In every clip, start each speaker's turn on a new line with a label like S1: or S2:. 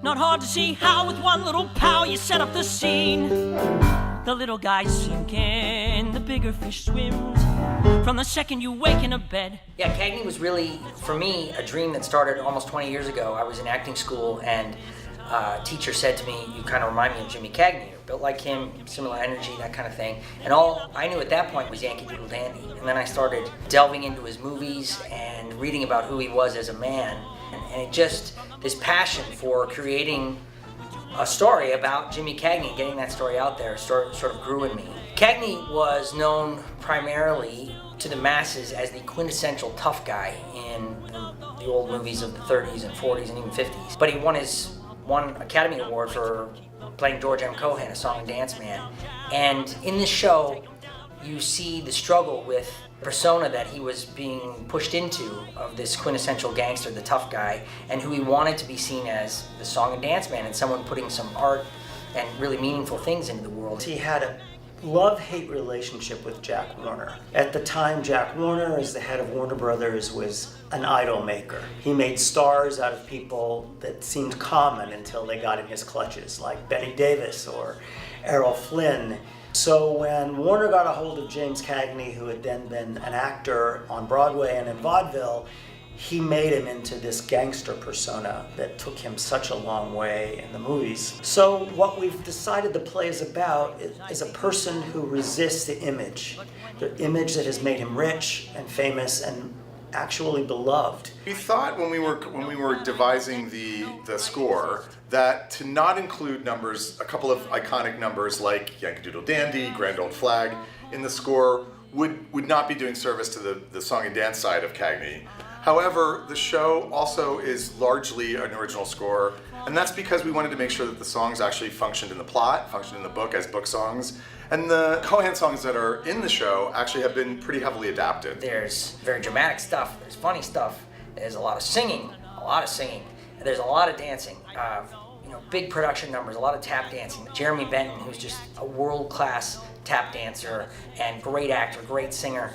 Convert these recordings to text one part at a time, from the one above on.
S1: Not hard to see how with one little pow you set up the scene. The little guy's sinking, the bigger fish swims. From the second you wake in a bed.
S2: Yeah, Cagney was really, for me, a dream that started almost 20 years ago. I was in acting school and a teacher said to me, you kind of remind me of Jimmy Cagney. You're built like him, similar energy, that kind of thing. And all I knew at that point was Yankee Doodle Dandy. And then I started delving into his movies and reading about who he was as a man. And it just, this passion for creating a story about Jimmy Cagney, getting that story out there, sort of grew in me. Cagney was known primarily to the masses as the quintessential tough guy in the old movies of the 30s and 40s and even 50s. But he won Academy Award for playing George M. Cohan, a song and dance man. And in this show, you see the struggle with the persona that he was being pushed into of this quintessential gangster, the tough guy, and who he wanted to be seen as the song and dance man and someone putting some art and really meaningful things into the world.
S3: He had a love-hate relationship with Jack Warner. At the time, Jack Warner, as the head of Warner Brothers, was an idol maker. He made stars out of people that seemed common until they got in his clutches, like Betty Davis or Errol Flynn. So when Warner got a hold of James Cagney, who had then been an actor on Broadway and in vaudeville, he made him into this gangster persona that took him such a long way in the movies. So what we've decided the play is about is a person who resists the image that has made him rich and famous and actually beloved.
S4: We thought when we were devising the score that to not include numbers, a couple of iconic numbers like Yankee Doodle Dandy, Grand Old Flag in the score would not be doing service to the song and dance side of Cagney. However, the show also is largely an original score, and that's because we wanted to make sure that the songs actually functioned in the plot, functioned in the book as book songs, and the Cohan songs that are in the show actually have been pretty heavily adapted.
S2: There's very dramatic stuff, there's funny stuff, there's a lot of singing, and there's a lot of dancing. Big production numbers, a lot of tap dancing. Jeremy Benton, who's just a world-class tap dancer and great actor, great singer,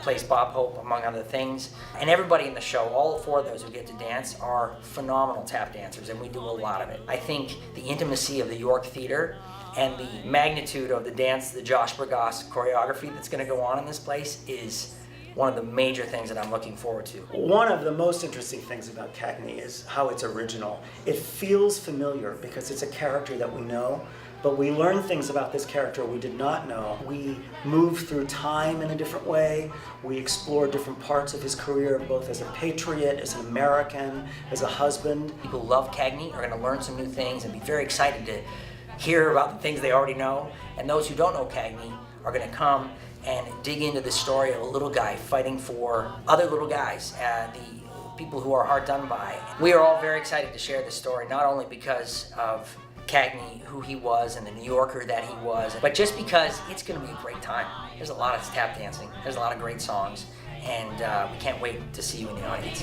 S2: plays Bob Hope, among other things. And everybody in the show, all four of those who get to dance, are phenomenal tap dancers, and we do a lot of it. I think the intimacy of the York Theater and the magnitude of the dance, the Josh Burgas choreography that's going to go on in this place is one of the major things that I'm looking forward to.
S3: One of the most interesting things about Cagney is how it's original. It feels familiar because it's a character that we know, but we learn things about this character we did not know. We move through time in a different way. We explore different parts of his career, both as a patriot, as an American, as a husband.
S2: People who love Cagney are going to learn some new things and be very excited to hear about the things they already know. And those who don't know Cagney are going to come and dig into the story of a little guy fighting for other little guys, the people who are hard done by. We are all very excited to share this story, not only because of Cagney, who he was, and the New Yorker that he was, but just because it's going to be a great time. There's a lot of tap dancing, there's a lot of great songs, and we can't wait to see you in the audience.